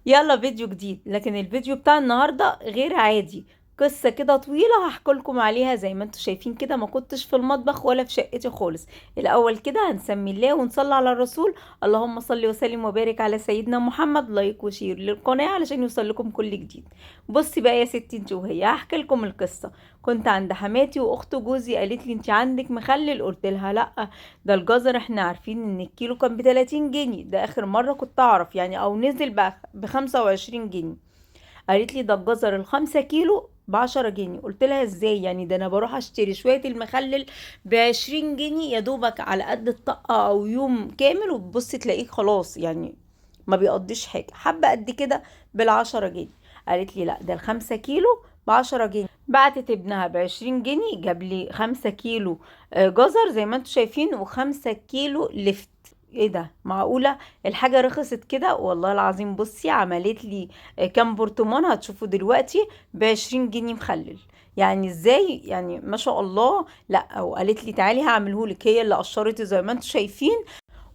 يلا فيديو جديد، لكن الفيديو بتاع النهاردة غير عادي. قصة كده طويلة هحكي لكم عليها. زي ما انتوا شايفين كده، ما كنتش في المطبخ ولا في شقتي خالص. الأول كده هنسمي الله ونصلي على الرسول. اللهم صل وسلم وبارك على سيدنا محمد. لايك وشير للقناة علشان يوصل لكم كل جديد. بصي بقى يا ستي انت وهي، هحكي لكم القصة. كنت عند حماتي واخت جوزي، قالت لي انت عندك مخلل؟ قلت لها لا، ده الجزر احنا عارفين ان الكيلو كان ب30 جنيه، ده اخر مرة كنت اعرف يعني، او نزل بقى ب25 جنيه. قالت لي ده الجزر ال5 كيلو ب10 جنيه. قلت لها ازاي يعني؟ ده انا بروح اشتري شوية المخلل ب20 جنيه، يا دوبك على قد الطاقة او يوم كامل، وتبصي تلاقيه خلاص يعني ما بيقضيش حاجة، حبة قد كده بال10 جنيه. قالت لي لا، ده ال5 كيلو ب10 جنيه. بعتت ابنها ب20 جنيه، جاب لي 5 كيلو جزر زي ما انتوا شايفين، و5 كيلو لفت. ايه ده؟ معقولة الحاجة رخصت كده؟ والله العظيم. بصي عملت لي كام برطمان هتشوفوا دلوقتي ب20 جنيه مخلل. يعني ازاي يعني؟ ما شاء الله. لا، وقالت لي تعالي هعملهولك. هي اللي قشرته زي ما انتوا شايفين،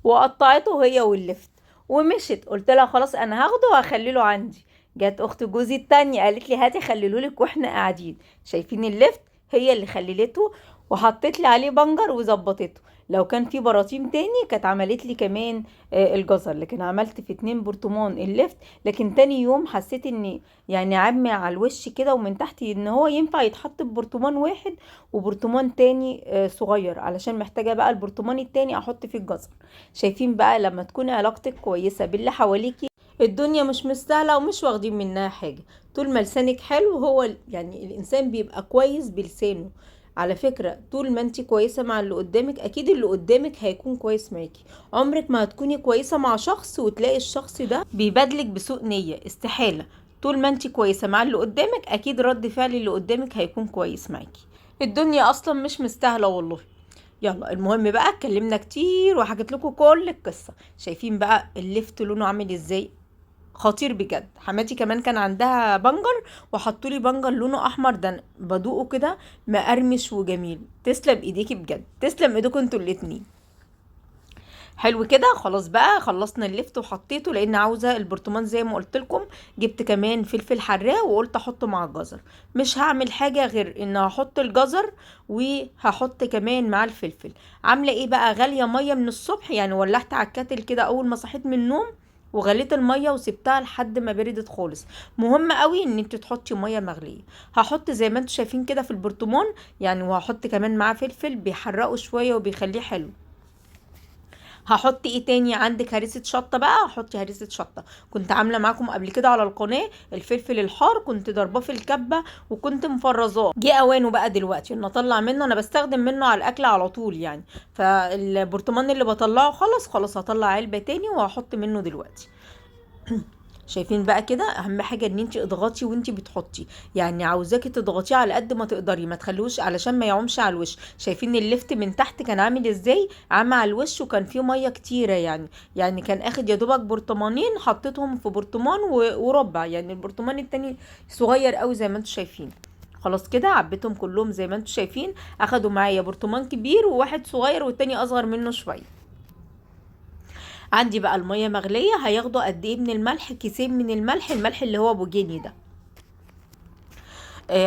وقطعته هي واللفت ومشت. قلت لها خلاص انا هاخده وهخلله عندي. جت اخت جوزي التانية قالت لي هاتي خللهولك واحنا قاعدين. شايفين اللفت؟ هي اللي خللته وحطيت لي عليه بنجر وظبطته. لو كان في براطيم تاني كانت عملت لي كمان الجزر، لكن عملت في 2 برطمان اللفت. لكن تاني يوم حسيت اني يعني عمي على الوش كده ومن تحت، ان هو ينفع يتحط ببرطمان واحد وبرطمان تاني صغير، علشان محتاجة بقى البرطمان التاني احط فيه الجزر. شايفين بقى؟ لما تكوني علاقتك كويسة باللي حواليكي، الدنيا مش مستاهلة ومش واخدين منها حاجة. طول ما لسانك حلو، هو يعني الإنسان بيبقى كويس بلسانه. على فكرة، طول ما انتي كويسة مع اللي قدامك، أكيد اللي قدامك هيكون كويس معاكي. عمرك ما هتكوني كويسة مع شخص وتلاقي الشخص ده بيبادلك بسوء نية، استحالة. طول ما انتي كويسة مع اللي قدامك، أكيد رد فعل اللي قدامك هيكون كويس معاكي. الدنيا أصلا مش مستاهلة والله. يلا، المهم بقى اتكلمنا كتير وحكيت لكم كل القصه. شايفين بقى اللفت لونه عامل ازاي؟ خطير بجد. حماتي كمان كان عندها بنجر وحطوا لي بنجر لونه احمر، ده بدوقه كده مقرمش وجميل. تسلم ايديكي بجد، تسلم ايديكم انتوا الاتنين. حلو كده. خلاص بقى خلصنا اللفت وحطيته، لان عاوزه البرطمان زي ما قلت لكم. جبت كمان فلفل حراق وقلت احطه مع الجزر. مش هعمل حاجه غير ان هحط الجزر وهحط كمان مع الفلفل. عامله ايه بقى؟ غاليه ميه من الصبح يعني، ولعت على الكاتل كده اول ما صحيت من النوم، وغليت الميه وسبتها لحد ما بردت خالص. مهم قوي ان انت تحطي ميه مغليه. هحط زي ما انتم شايفين كده في البرطمان يعني، وهحط كمان معاه فلفل بيحرقه شويه وبيخليه حلو. هحط ايه تاني؟ عندك هريسة شطة بقى، هحط هريسة شطة. كنت عاملة معاكم قبل كده على القناة الفلفل الحار، كنت ضرباه في الكبة وكنت مفرزاه. جه اوانه بقى دلوقتي ان اطلع منه. انا بستخدم منه على الاكل على طول يعني. فالبرطمان اللي بطلعه خلاص خلاص، هطلع علبة تاني وهحط منه دلوقتي. شايفين بقى كده؟ اهم حاجه ان انت اضغطي وانت بتحطي. يعني عاوزاكي تضغطيه على قد ما تقدري، ما تخلوش علشان ما يعومش على الوش. شايفين اللفت من تحت كان عامل ازاي؟ عامل على الوش وكان فيه ميه كتيره يعني. يعني كان اخد يا دوبك برطمانين، حطيتهم في برطمان وربع يعني. البرطمان التاني صغير قوي زي ما انتم شايفين. خلاص كده عبيتهم كلهم زي ما انتم شايفين. اخدوا معايا برطمان كبير وواحد صغير والتاني اصغر منه شويه. عندي بقى المية مغلية. هياخدوا قد ايه من الملح؟ كيسين من الملح، الملح اللي هو ابو جنيه ده.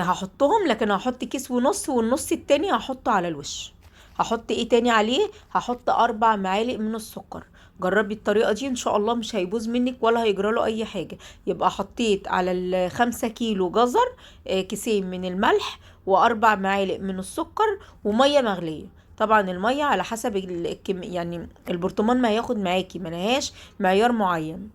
هحطهم، لكن هحط كيس ونص، والنص التاني هحطه على الوش. هحط ايه تاني عليه؟ هحط 4 معالق من السكر. جربي الطريقة دي ان شاء الله مش هيبوظ منك ولا هيجراله اي حاجة. يبقى حطيت على ال5 كيلو جزر كيسين من الملح، و4 معالق من السكر، ومية مغلية. طبعا المية على حسب يعني البرطمان ما هياخد معاكي، منهاش معيار معين.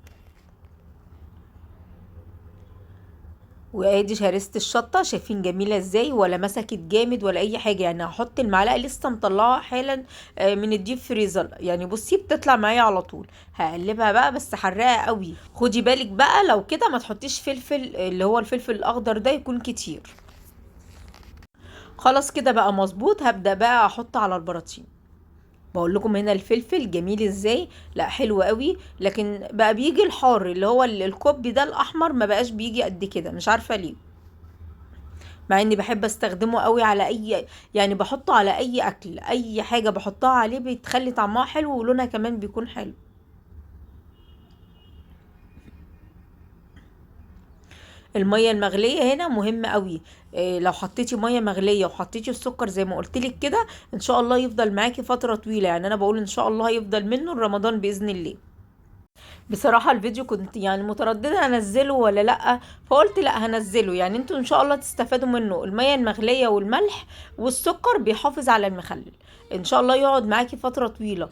وادي هرسة الشطة، شايفين جميلة ازاي؟ ولا مسكت جامد ولا اي حاجة يعني. هحط المعلقة لسه مطلعها حالا من الديب فريزر يعني. بصي بتطلع معايا على طول. هقلبها بقى بس حراقة قوي. خدي بالك بقى لو كده ما تحطيش فلفل اللي هو الفلفل الاخضر ده يكون كتير. خلاص كده بقى مظبوط. هبدأ بقى احط على البراطين. بقول لكم هنا الفلفل جميل ازاي. لا حلو قوي. لكن بقى بيجي الحار اللي هو الكوب ده الاحمر، ما بقاش بيجي قد كده، مش عارفة ليه. مع اني بحب استخدمه قوي على اي يعني، بحطه على اي اكل، اي حاجة بحطها عليه بتخلي طعمها حلو ولونها كمان بيكون حلو. المية المغلية هنا مهمة قوي. لو حطيتي مية مغلية وحطيتي السكر زي ما قلتلك كده، ان شاء الله يفضل معاكي فترة طويلة. يعني انا بقول ان شاء الله يفضل منه رمضان بإذن الله. بصراحة الفيديو كنت يعني مترددة انزله ولا لأ، فقلت لأ هنزله. يعني انتوا ان شاء الله تستفادوا منه. المية المغلية والملح والسكر بيحافظ على المخلل، ان شاء الله يقعد معاكي فترة طويلة.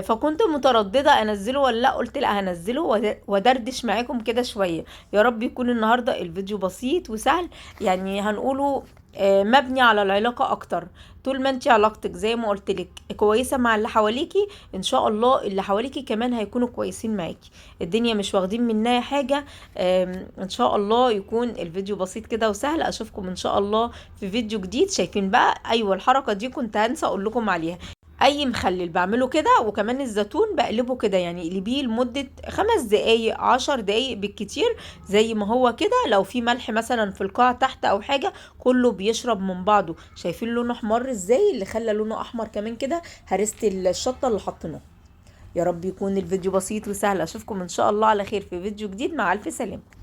فكنت مترددة انزله ولا لأ، قلت لأ هنزله ودردش معاكم كده شوية. يا رب يكون النهاردة الفيديو بسيط وسهل، يعني هنقوله مبني على العلاقة اكتر. طول ما انت علاقتك زي ما قلتلك كويسة مع اللي حواليكي، ان شاء الله اللي حواليكي كمان هيكونوا كويسين معاكي. الدنيا مش واخدين منها حاجة. ان شاء الله يكون الفيديو بسيط كده وسهل. اشوفكم ان شاء الله في فيديو جديد. شايفين بقى؟ ايوه، الحركة دي كنت هنسى اقول لكم عليها. اي مخلل بعمله كده، وكمان الزيتون بقلبه كده، يعني اقلبيه لمدة 5 دقايق 10 دقايق بالكتير زي ما هو كده. لو في ملح مثلا في القاع تحت او حاجة، كله بيشرب من بعضه. شايفين لونه احمر ازاي؟ اللي خلى لونه احمر كمان كده هرسة الشطة اللي حطيناها. يا رب يكون الفيديو بسيط وسهل. اشوفكم ان شاء الله على خير في فيديو جديد. مع الف سلامة.